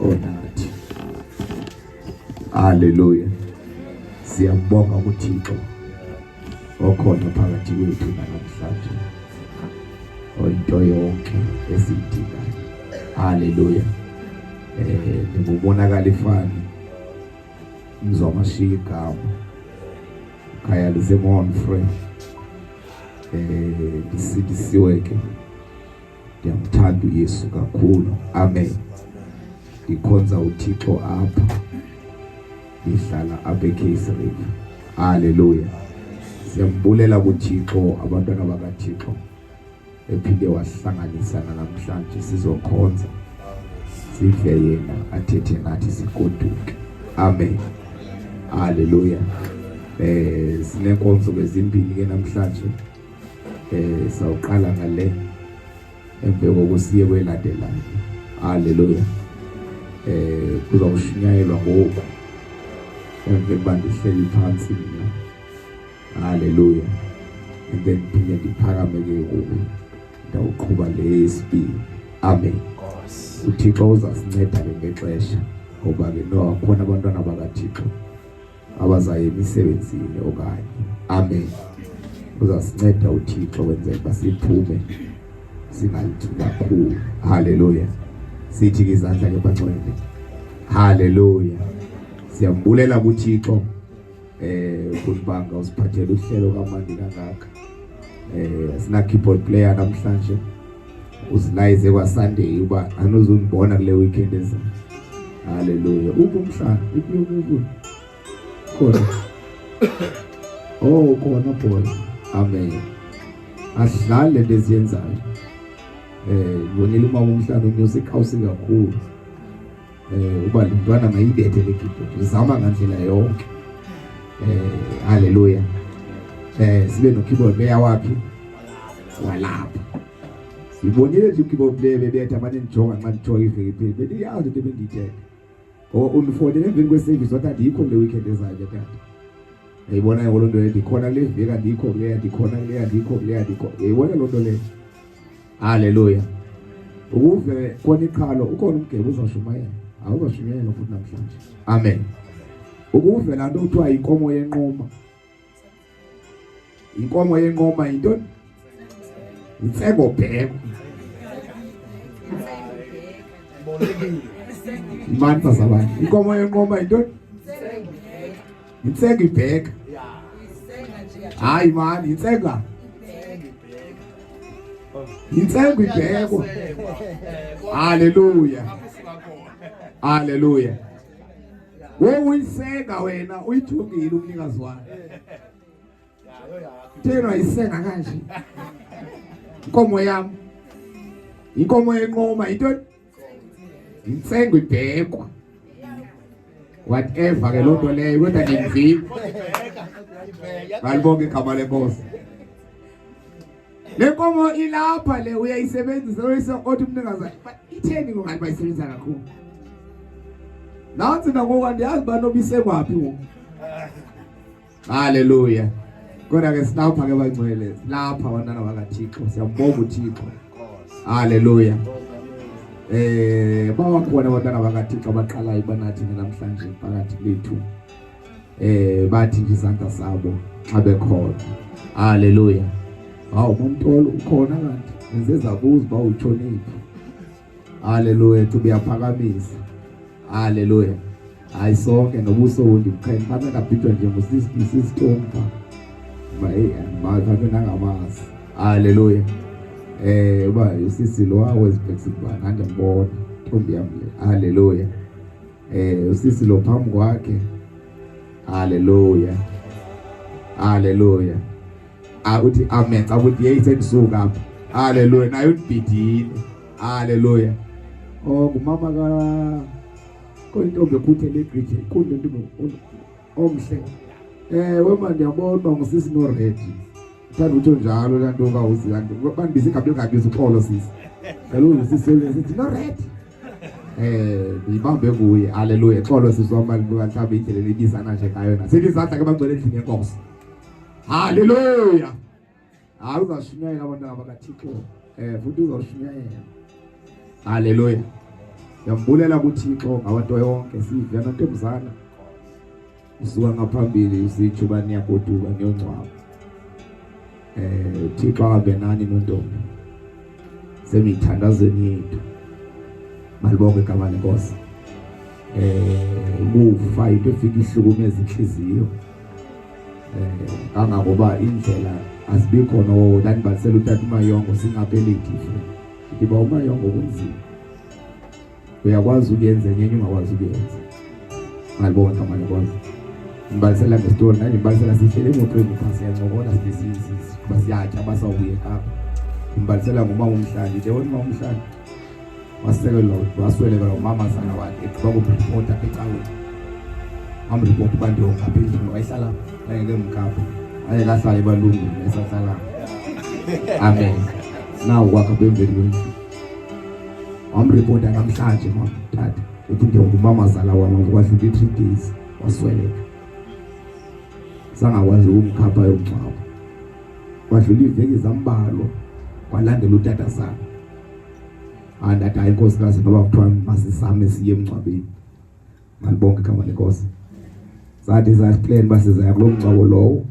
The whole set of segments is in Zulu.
onathi. Haleluya. Siyambonga uThixo okhona phakathi kwethu namhlanje. Oyinto yonke esiyidingayo. Haleluya. Ngibonakala ifani. Mzomashiya igama. Khaya lisemon fresh. Isidisiwe ke. Ngiyamthanda uYesu kakhulu. Amen. Ikhonza uThixo apha. Ihlala apha eKaiserslautern. Haleluya. Siyambulela kuThixo abantwana bakaThixo. Ephinde wasihlanganisa namhlanje sizokhonza. Sihle yena athethe nathi sigoduke. Amen. Haleluya. Sinenkonzo ezimbili ke namhlanje. Sawuqala ngale emva kokusiye kwelandelayo. Haleluya. Kuzawushunyayelwa ngoku. Emva bandihleli phansi mina. Haleluya. And then phinde ndiphakame ke ngoku. Ndawuqhuba lesibili. Amen. uThixo uzasinceda ngexesha ngoba ke no khona abantwana bakaThixo abazayo emisebenzini okanye. Amen. Uzasinceda uThixo wenze basiphume singayithi kakhulu. Haleluya. Sithi izandla ke bangcwele. Haleluya. Siyambulela kuThixo ukubanga usiphathele uhlelo kaMandi kangaka. Sina keyboard player namhlanje. Usilayize kwa Sunday uba anozungibona kule weekend eza. Haleluya. Umhlanga ikuyo khona. Oh khona boy. Amen. Asidlale leziyenzayo. Ngibonile uma umhlanga music house kakhulu. Uba lintwana mayibethe le keyboard. Uzama ngandlela yonke. Haleluya. Sibe no keyboard player wapi? Walapha. Sibonile nje keyboard player bebetha manje ngijonga nxa ngithola iveki phela. Iyazi into bengiyithethe. Undifonele emveni kweservice wathi andikho le weekend ezayo tata. Ngiyibona ngolo nto endikhona le veki andikho kule ndikhona le andikho kule andikho. Ngiyibona lo nto le. Haleluya. Ukuve khona iqhalo ukhona umgebe uzashumayela. Awuzashumayela futhi namhlanje. Amen. Ukuve la nto kuthiwa inkomo yenqoma. Inkomo yenqoma into Intsego bheko. Imantsa sabani. Inkomo yenqoma into Intsego ibheka. Hayi man, intsega. Intsego ibheko. Haleluya. Haleluya. Uyisega wena uyithungile umnikazi wakhe. Thina isenga kanje. Inkomo yami. Inkomo yenqoma into Insengo ibhekwa. Whatever ke lonto leyo kodwa ngimvile. Balibonke igama lenkosi. Le nkomo ilapha le uyayisebenzisa othi umnikazi itheni ngani bayisebenzisa kakhulu. Nansi ngoku andiyazi banobise kwaphi ngoku. Haleluya. Kodwa ke silapha ke bangcwele. Lapha abantwana bakaThixo siyambonga uThixo. Haleluya. Bawakhona abantwana bakaThixo abaqalayo banathi namhlanje phakathi lethu. Bathi izandla sabo xa bekhona. Haleluya. Umuntu ukhona kanti enze zabuza ba utshoniphi. Haleluya. Tubiyaphakamisa. Haleluya. Hayi sonke nobuso ndimkhayeni phana kabhidwa nje ngusisitompa. Maye nangamasi. Haleluya. Uba usisi lo wezibhekisibana nanje mbona ntombi yami. Haleluya. Usisi lo phambi kwakhe. Haleluya. Haleluya. Uthi amen. Abuthi yayisendisuka apha. Haleluya. Nayo ubhidini. Haleluya. Ngumama kontombi ekhuthele eGritshe ikhulu nto omhle. Wema ndiyabona ngusisi no ready. Thanda utsho njalo la nto kawuzi kanti bandibise igabelo gabizo uxolo sisi. Kaloku sisi sithi no ready. Ngibambe kuye. Haleluya. Xolo sisi wamali bukanhlabe indlela lebizana nje ngayo na. Sithi izandla ke bangcwele endlini yenkosi. Haleluya. Uzashunyayela abantwana bakaThixo. Futhi uzashunyayela. Haleluya. Yambulela kuThixo ngabantu yonke sivya nontombazana. Usuka ngaphambili usitsho bani yagoduka ngiyongcwaba. Thixo abe nani nontombi. Semithandazweni yethu. Malibonke igama lenkosi. Ukufa into efika ihlukumeza inhliziyo. Kangangoba indlela asibikho no lani basela utata uMayongo singapheleti iba uMayongo kunzima. Uyakwazi ukuyenza nyenye ungakwazi ukuyenza. Malibonke igama lenkosi. Ngibalisela ngestory nanje ngibalisela sihlele emotweni phasi yancokola sibisisi basiyatha basawubuye ekhaya. Ngibalisela ngomama uMhlali nje wena mama uMhlali wasekelwa wasweleka umama sana wakhe eqhubeka ukureport apha ecaweni. Amreport bantu ngaphezulu wayihlala ngeke mkhapha aye kahlala ebalungu nesasala. Amen. Nawu kwakhe bemveli kwethu. Amreport namhlanje mama tata uthi nje umama zala wami kwahlula 3 days wasweleka. Sangakwazi ukumkhapha yomncwabo. Kwahlula iveki zambalwa kwalandela utata sana. Andathi inkosikazi ngoba kuthiwa masisame siye emncwabeni. Malibonke igama lenkosi. Sathi plan basizaya kulo mncwabo lowo.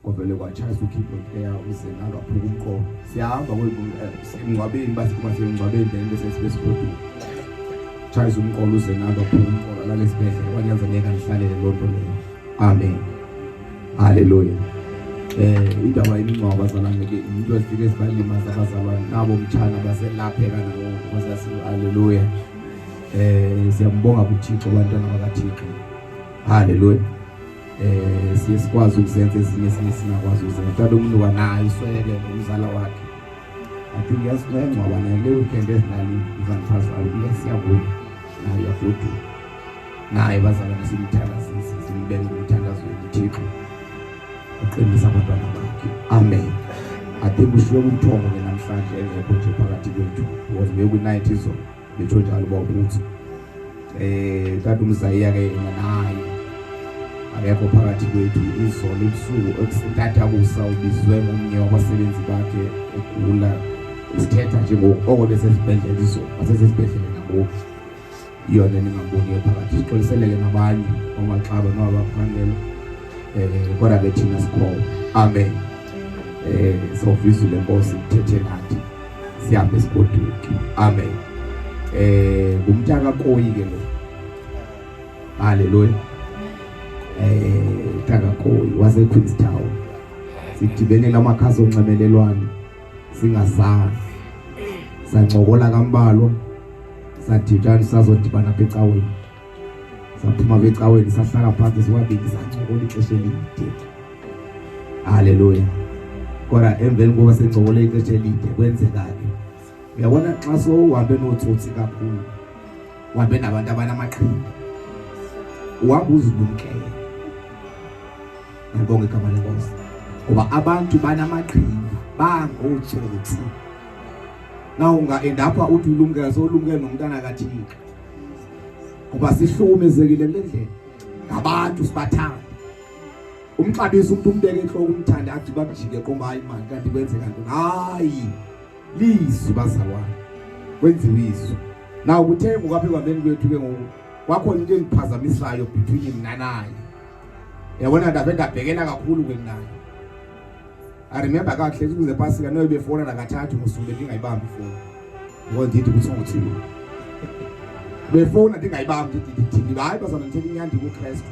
Kovele kwachayisa ukhipho eya uzenalo aphuka umqondo. Siyahamba emncwabeni basikuma semncwabeni bese sibesikhulu. Chayisa umqondo uzenalo aphuka umqondo la lesibhedlela kwanyanzeleka ngihlalele lonto leyo. Amen. Hallelujah. Indaba imingcwabo bazalwane ke into esifike sibalimaza abazalwane nabo umtshana baselapheka nawo nkosasi. Hallelujah. Siyambonga kuThixo abantwana bakaThixo. Hallelujah. Siye sikwazi ukuzenza ezinye singakwazi ukuzenza. Mhlawumbe umuntu wanayo iswele umzala wakhe. Athi ngiyazingcwaba naye le weekend ezinali izanifazala uyasiyabona nayo yafuthi. Naye bazalwane simthandazisa simbenge umthandazweni uThixo. Uqinisa abantwana bakhe. Amen. Ade kushiwe umthongo ke namhlanje engekho nje phakathi kwethu. Because beku-night izolo betho njalo bawubuthi. Kanti umzaya ke naye akekho phakathi kwethu izolo ebusuku ekusithatha kusa ubizwe ngomnye wabasebenzi bakhe egula. Isithetha nje ngoko besesibhedlela izolo. Basesibhedlela nabo. Iyona ningamboniyo phakathi. Ixoliseleke nabanye omaxaba nabaphangela. Kodwa ke thina sikhona. Amen. Sofizile Nkosi ithethe nathi sihambe sigoduke. Amen. Ngumntaka Koyi ke lo. Hallelujah. Taka Koyi wase Queenstown. Sidibene lamakhazi onxibelelwano singazange. Sancokola kambalwa. Sadijana sazodibana apha ecaweni. Saphuma becaweni sahlala phansi siwabili sancokola ixesha elide. Hallelujah. Kodwa emveni kokuba sencokola ixesha elide kwenzeka ke. Uyabona xa uhambe notsotsi kakhulu. Uhambe nabantu abanamaqhinga. Uhamba uzilumkele. Ngibonge igama lenkosi. Ngoba abantu banamaqhinga bangotsotsi. Nawu unga-endapha uthi ulumkele solumkele nomntana kaThixo. Ngoba sihlukumezekile le ndlela. Ngabantu sibathanda. Umxabisa umuntu umbeke enhloko umthanda athi bakujike qomba hayi manje kanti kwenzeka ntoni. Hayi. Lizwi bazalwane. Kwenziwe izwi. Nawu kuthe ngokwaphe kwabeni kwethu ke ngoku. Kwakhona into engiphazamisayo between mina naye. Yabona ndabhekela kakhulu kwenayo. I remember kahle ukuze pasika noye befona nakathathu ngosuku bengayibambi ifoni. Ngoba ndithi kuthongothiwe. Befona ndingayibambi ndithi hayi bazana ngithe inyandi kuKristu.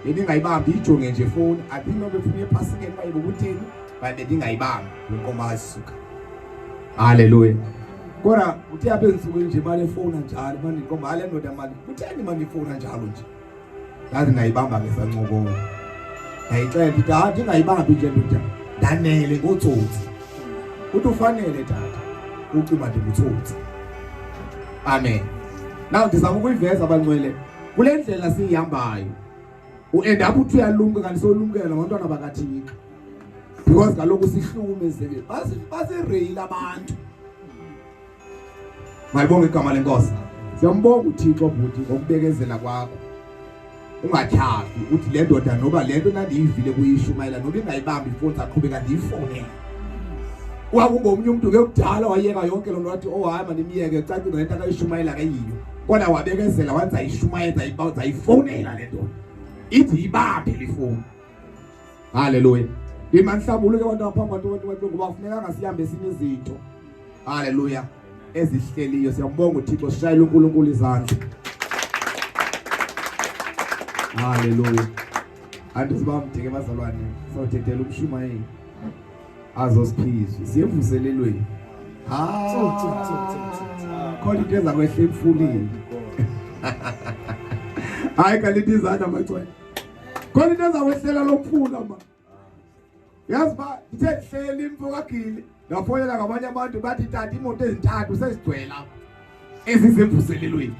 Bengingayibambi ijonge nje phone athi nobe befuna epasikeni bayibo kutheni babe ndingayibambi inkomo ayisuka. Hallelujah. Kodwa uthe apha ensukwini nje manje phone njalo manje inkomo hale ndoda manje kutheni manje ifona njalo nje. Yazi ngayibamba ke sancokola. Ngayixela ukuthi hayi ngayibambi nje ndoda. Danele ngotsotsi. Uthi ufanele tata. Ucima nje ngotsotsi. Amen. Now ndizama ukuyiveza abangcwele. Kule ndlela siyihambayo. Uend up uthi uyalumka kanti solumkela nabantwana bakaThixo. Because kaloku sihlukumezeke. Basireyile abantu. Malibonga igama lenkosi. Siyambonga uThixo futhi ngokubekezela kwakho. Ungathathi uthi le ndoda noba lento nandiyivile kuyishumayela noba ingayibambi ifoni saqhubeka ndiyifone. Wakungomnye umuntu ke kudala wayeka yonke lonto wathi oh hayi mandimiyeke cacile ngento akayishumayela ke yiyo. kodwa wabekezela wathi ayishumayeza ayibawuza ayifonela le nto ithi ibaphe lifoni. Haleluya. Imanhlabulo ke abantu apha abantu ngoba kufuneka ngasihambe esinye izinto. Haleluya. Ezihleliyo siyambonga uThixo sishayile uNkulunkulu izandla. Haleluya. Andizibamdike bazalwane sawuthethela umshumayeli azosiphizwe siyevuselelweni. Khona into eza kwehle emfuleni. Hayi kalithi izandla macwele. Khona into eza kwehlela lokufuna ma. Yazi ba ithe hleli imfokagili ngafonela ngabanye abantu bathi tata imoto ezintathu sezigcwele lapha ezisemvuselelweni.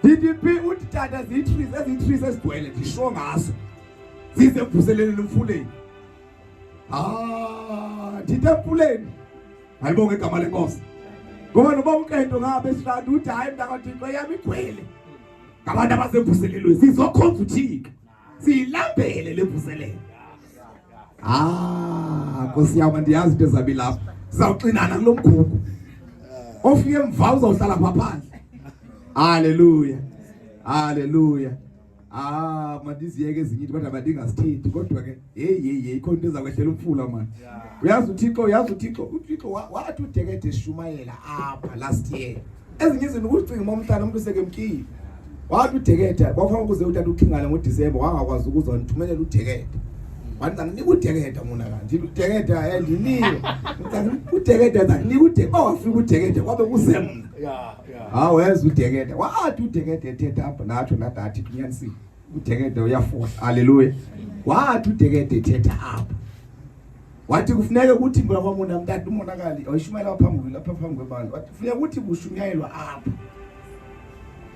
DDP uthi tata ezi-3 sezigcwele ndisho ngazo zisemvuselelweni emfuleni. Ndithi emfuleni ayibonge igama lenkosi. Ngoba noba unkento ngabe esihlanu uthi hayi mntakaThixo yami igcwele ngabantu abasemvuselelweni sizokhonza uThixo siyilambele le mvuselelo. Nkosi yami ndiyazi into ezabi lapha sizawuxinana kulo mkhukhu ofike emva uzawuhlala phandle. Haleluya. Haleluya. Mandiziyeke ezinye into kodwa mandingasithethi kodwa ke hey khona into eza kwehlela umfula manje. Uyazi uThixo wathi uDekede eshumayela apha last year. Ezinye izinto ukucinga momhlanje umuntu sekemkile. Wathi uDekede kwafanele ukuze uthathe ukhingala ngoDisemba wangakwazi ukuzonithumelela uDekede. Wanda nginika uDekede mona kanje uDekede ayandinike. uDekede zakunika uDekede wafika uDekede kwabe kusemna. Weza uDekede wathi uDekede ethetha apha nathi nadathi kunyanisile. uDekede uyafohla. Haleluya. Wathi uDekede ethetha apha. Wathi kufuneka ukuthi imbula kwamona mntatu umonakali ayishumayela phambili lapha phambi kwabantu. Wathi kufuneka ukuthi kushunyayelwa apha.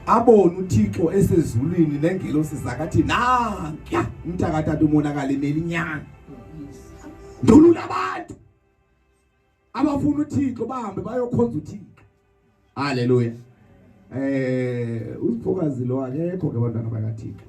Abona uThixo esezulwini nengelosi zakathi nanka umntakathathu umonakali emelinyana. Ndulula abantu abafuna uThixo bahambe bayokhonza uThixo. Haleluya. Usifokazi lo akekho ke abantwana bakaThixo.